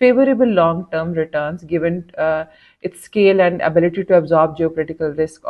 favorable long-term returns given its scale and ability to absorb geopolitical risk।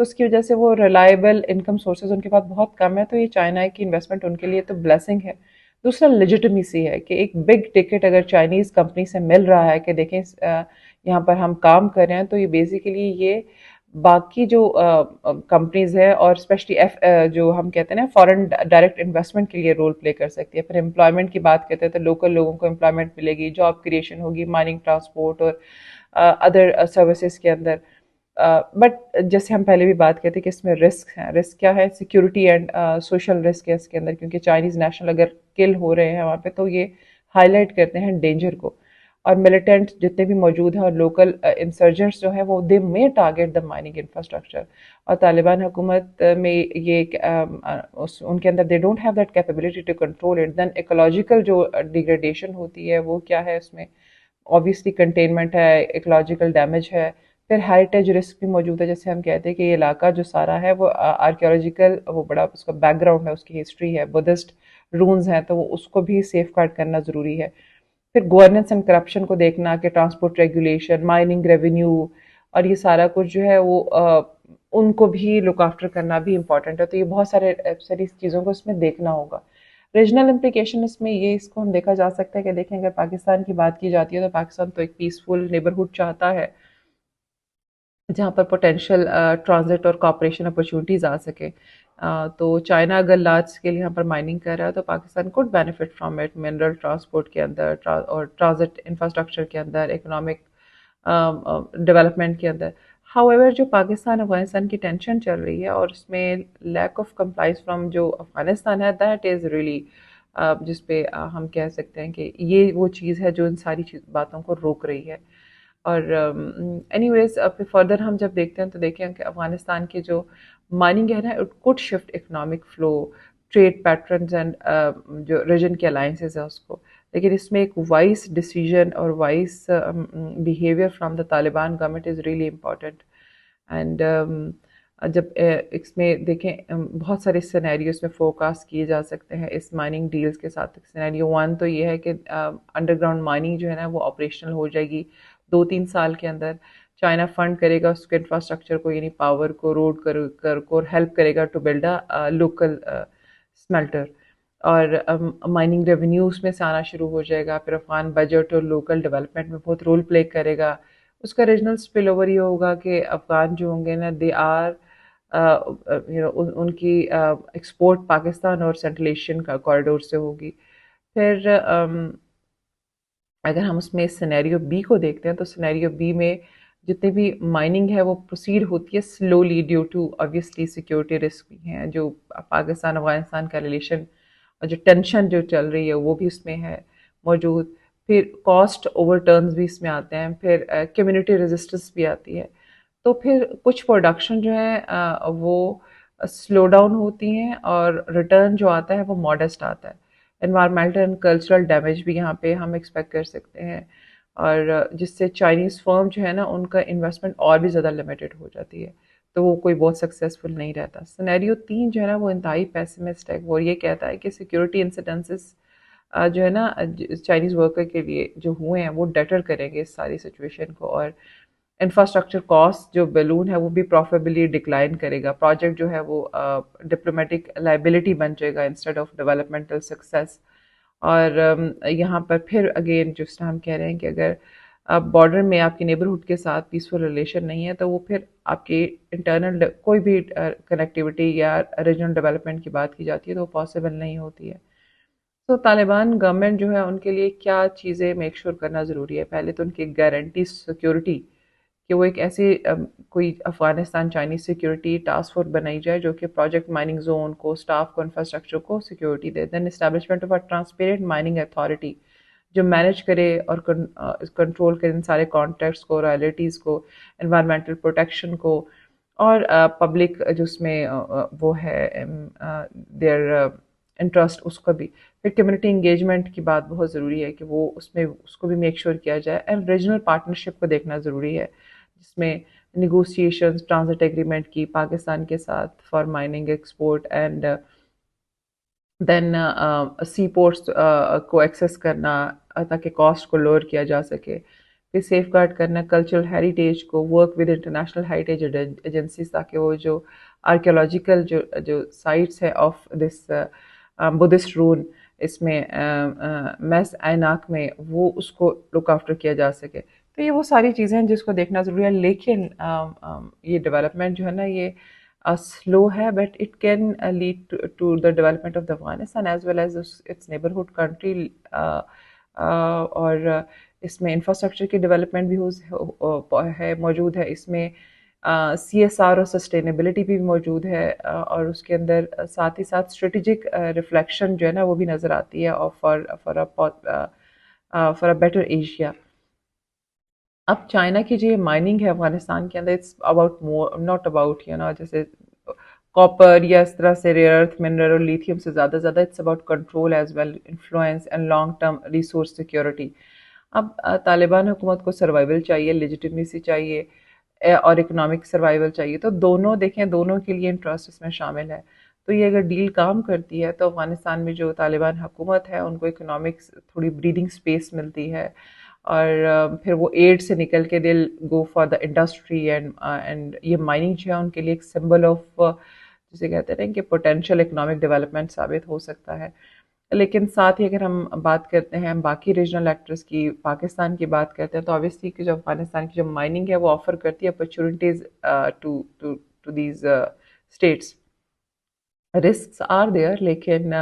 تو اس کی وجہ سے وہ ریلائبل انکم سورسز ان کے پاس بہت کم ہے، تو یہ چائنا کی انویسٹمنٹ ان کے لیے تو بلیسنگ ہے۔ دوسرا لیجٹمیسی ہے کہ ایک بگ ٹکٹ اگر چائنیز کمپنی سے مل رہا ہے کہ دیکھیں یہاں پر ہم کام کر رہے ہیں، تو یہ بیسیکلی یہ باقی جو کمپنیز ہے اور اسپیشلی جو ہم کہتے ہیں نا فارن ڈائریکٹ انویسٹمنٹ کے لیے رول پلے کر سکتی ہے۔ پھر امپلائمنٹ کی بات کرتے ہیں تو لوکل لوگوں کو امپلائمنٹ ملے گی، جاب کریشن ہوگی مائننگ، ٹرانسپورٹ اور ادر سروسز کے اندر۔ بٹ جیسے ہم پہلے بھی بات کرتے کہ اس میں رسک ہیں، رسک کیا ہے؟ سیکیورٹی اینڈ سوشل رسک ہے اس کے اندر، کیونکہ چائنیز نیشنل اگر کل ہو رہے ہیں وہاں پہ تو یہ ہائی لائٹ کرتے ہیں ڈینجر کو، اور ملیٹنٹ جتنے بھی موجود ہیں اور لوکل انسرجنٹس جو ہیں وہ دے میں ٹارگیٹ دا مائننگ انفراسٹرکچر، اور طالبان حکومت میں یہ ان کے اندر they don't have that capability to control it. Then ecological جو ڈیگریڈیشن ہوتی ہے وہ کیا ہے اس میں؟ obviously کنٹینمنٹ ہے، ایکولوجیکل ڈیمیج ہے، پھر ہیریٹیج رسک بھی موجود ہے۔ جیسے ہم کہتے ہیں کہ یہ علاقہ جو سارا ہے وہ آرکیولوجیکل وہ بڑا اس کا بیک گراؤنڈ ہے، اس کی ہسٹری ہے، بدھسٹ رونز ہیں، تو وہ اس کو بھی سیف گارڈ کرنا ضروری ہے۔ پھر گورننس اینڈ کرپشن کو دیکھنا کہ ٹرانسپورٹ ریگولیشن، مائننگ ریونیو اور یہ سارا کچھ جو ہے وہ ان کو بھی لک آفٹر کرنا بھی امپورٹنٹ ہے۔ تو یہ بہت ساری چیزوں کو اس میں دیکھنا ہوگا۔ ریجنل امپلیکیشن اس میں یہ اس کو ہم دیکھا جا سکتا ہے کہ دیکھیں اگر پاکستان کی بات کی جاتی ہے تو پاکستان تو ایک پیسفل نیبرہڈ چاہتا ہے جہاں پر پوٹینشیل ٹرانزٹ اور کوآپریشن اپرچونیٹیز آ سکے۔ تو چائنا اگر لارج اسکیل یہاں پر مائننگ کر رہا ہے تو Pakistan could benefit from it, mineral transport کے اندر اور ٹرانزٹ انفراسٹرکچر کے اندر، اکنامک ڈیولپمنٹ کے اندر۔ ہاؤ ایور جو پاکستان افغانستان کی ٹینشن چل رہی ہے اور اس میں لیک آف کمپلائنس فرام جو افغانستان ہے، دیٹ از ریئلی جس پہ ہم کہہ سکتے ہیں کہ یہ وہ چیز ہے جو ان ساری باتوں کو روک رہی ہے۔ اور اینی ویز پھر فردر ہم جب دیکھتے ہیں تو دیکھیں کہ افغانستان کے جو مائننگ ہے نا it could shift economic flow, trade patterns and جو ریجن کے الائنسز ہیں اس کو، لیکن اس میں ایک وائس ڈیسیجن اور wise behaviour from the Taliban government is really important. And جب اس میں دیکھیں بہت سارے سینیریوز میں فوکاس کیے جا سکتے ہیں اس مائننگ ڈیلز کے ساتھ۔ سینیریو 1 تو یہ ہے کہ انڈر گراؤنڈ مائننگ جو ہے نا وہ آپریشنل ہو جائے گی 2-3 سال کے اندر۔ چائنا فنڈ کرے گا اس کے انفراسٹرکچر کو، یعنی پاور کو، روڈ کو ہیلپ کرے گا ٹو بلڈ اے لوکل اسمیلٹر، اور مائننگ ریونیو اس میں سے آنا شروع ہو جائے گا۔ پھر افغان بجٹ اور لوکل ڈیولپمنٹ میں بہت رول پلے کرے گا۔ اس کا ریجنل اسپل اوور یہ ہوگا کہ افغان جو ہوں گے نا دے آر ان کی ایکسپورٹ پاکستان اور سینٹرل ایشین کا کوریڈور سے ہوگی۔ پھر اگر ہم اس میں سینیریو بی کو دیکھتے ہیں تو سینیریو بی میں جتنی بھی مائننگ ہے وہ پروسیڈ ہوتی ہے slowly due to obviously security risk بھی ہیں، جو پاکستان افغانستان کا ریلیشن اور جو ٹینشن جو چل رہی ہے وہ بھی اس میں ہے موجود۔ پھر کاسٹ اوور ٹرنز بھی اس میں آتے ہیں، پھر کمیونٹی ریزسٹنس بھی آتی ہے۔ تو پھر کچھ پروڈکشن جو ہے وہ سلو ڈاؤن ہوتی ہیں اور ریٹرن جو آتا ہے وہ ماڈسٹ آتا ہے۔ انوائرمنٹل اینڈ کلچرل ڈیمیج بھی یہاں پہ ہم ایکسپیکٹ کر سکتے ہیں، اور جس سے چائنیز فرم جو ہے نا ان کا انویسٹمنٹ اور بھی زیادہ لمیٹڈ ہو جاتی ہے، تو وہ کوئی بہت سکسیزفل نہیں رہتا۔ سینیریو 3 جو ہے نا وہ انتہائی پیسمسٹ ہے، وہ یہ کہتا ہے کہ سیکیورٹی انسیڈنسز جو ہے نا چائنیز ورکر کے لیے جو ہوئے ہیں وہ ڈیٹر کریں گے اس ساری سچویشن کو، اور انفراسٹرکچر کاسٹ جو بیلون ہے وہ بھی پروفیبلی ڈکلائن کرے گا۔ پروجیکٹ جو ہے وہ ڈپلومیٹک لائبلٹی بن جائے گا انسٹیڈ آف ڈیولپمنٹل سکسیس۔ اور یہاں پر پھر اگین جس طرح ہم کہہ رہے ہیں کہ اگر بارڈر میں آپ کی نیبرہڈ کے ساتھ پیسفل ریلیشن نہیں ہے تو وہ پھر آپ کی انٹرنل کوئی بھی کنیکٹیوٹی یا ریجنل ڈیولپمنٹ کی بات کی جاتی ہے تو وہ پاسبل نہیں ہوتی ہے۔ تو طالبان گورنمنٹ جو ہے ان کے لیے کیا چیزیں میک شور کرنا ضروری ہے؟ پہلے تو ان کی گارنٹی سیکیورٹی کہ وہ ایک ایسی کوئی Afghanistan Chinese security task force بنائی جائے جو کہ پروجیکٹ مائننگ زون کو، اسٹاف کو، انفراسٹرکچر کو سیکیورٹی دے۔ Then establishment of a transparent mining authority جو مینیج کرے اور کنٹرول کرے ان سارے کانٹیکٹس کو، رائلٹیز کو، انوائرمنٹل پروٹیکشن کو، اور پبلک جو اس میں وہ ہے دیئر انٹرسٹ اس کو بھی۔ پھر کمیونٹی انگیجمنٹ کی بات بہت ضروری ہے کہ وہ اس میں اس کو بھی میک شور کیا جائے، اینڈ ریجنل پارٹنرشپ کو دیکھنا ضروری ہے جس میں نیگوسیشنز ٹرانزٹ ایگریمنٹ کی پاکستان کے ساتھ for mining export, and then sea ports کو ایکسیس کرنا تاکہ کاسٹ کو لوور کیا جا سکے۔ پھر سیف گارڈ کرنا کلچرل ہیریٹیج کو، work with international heritage agencies تاکہ وہ جو آرکیولوجیکل جو سائٹس ہے آف دس بدھسٹ رون اس میں میس ایناک میں وہ اس کو لک آفٹر کیا جا سکے. تو یہ وہ ساری چیزیں ہیں جس کو دیکھنا ضروری ہے. لیکن یہ ڈیولپمنٹ جو ہے نا یہ slow ہے but it can lead to the development of Afghanistan as well as its neighbourhood country. اور اس میں انفراسٹرکچر کی ڈیولپمنٹ بھی ہے موجود ہے، اس میں سی ایس آر اور سسٹینیبلٹی بھی موجود ہے، اور اس کے اندر ساتھ ہی ساتھ اسٹریٹجک ریفلیکشن جو ہے نا وہ بھی نظر آتی ہے فار اے بیٹر ایشیا. اب چائنا کی جو یہ مائننگ ہے افغانستان کے اندر it's about more not about جیسے کاپر یا اس طرح سے ریئر ارتھ منرل اور لیتھیم سے زیادہ it's about control as well influence and long term resource security. اب طالبان حکومت کو سروائیول چاہیے، لیجیٹمیسی چاہیے اور اکنامک سروائیول چاہیے، تو دونوں دیکھیں دونوں کے لیے انٹرسٹ اس میں شامل ہے. تو یہ اگر ڈیل کام کرتی ہے تو افغانستان میں جو طالبان حکومت ہے ان کو اکنامک تھوڑی بریدنگ اسپیس ملتی ہے، اور پھر وہ ایڈ سے نکل کے دل go for the industry and یہ مائننگ جو ہے ان کے لیے ایک سمبل آف جسے کہتے ہیں کہ پوٹینشیل اکنامک ڈیولپمنٹ ثابت ہو سکتا ہے. لیکن ساتھ ہی اگر ہم بات کرتے ہیں باقی ریجنل ایکٹرز کی، پاکستان کی بات کرتے ہیں، تو آبویسلی کہ جو افغانستان کی جو مائننگ ہے وہ آفر کرتی ہے opportunities to these states. Risks are there لیکن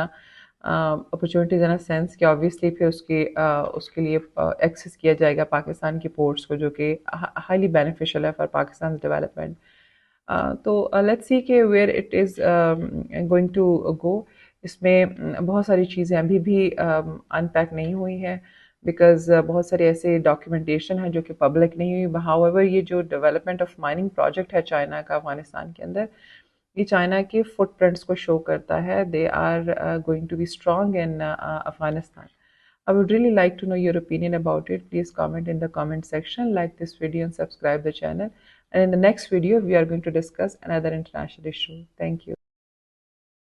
اپرچونیٹیز ان اے سینس کہ آبویسلی پھر اس کے لیے ایکسیس کیا جائے گا پاکستان کی پورٹس کو، جو کہ ہائیلی بینیفیشیل ہے فار پاکستان ڈیولپمنٹ. تو لیٹس سی کہ where it is going to go. اس میں بہت ساری چیزیں ابھی بھی ان پیک نہیں ہوئی ہیں بیکاز بہت سارے ایسے ڈاکیومنٹیشن ہیں جو کہ پبلک نہیں ہوئی. ہاؤ ایور یہ جو ڈیولپمنٹ آف مائننگ پروجیکٹ ہے چائنا کا افغانستان کے اندر، یہ چائنا کے فٹ پرنٹس کو شو کرتا ہے. They are going to be strong in Afghanistan. I would really like to know your opinion about it. Please comment in the comment section, like this video and subscribe the channel. And in the next video, we are going to discuss another international issue. Thank you.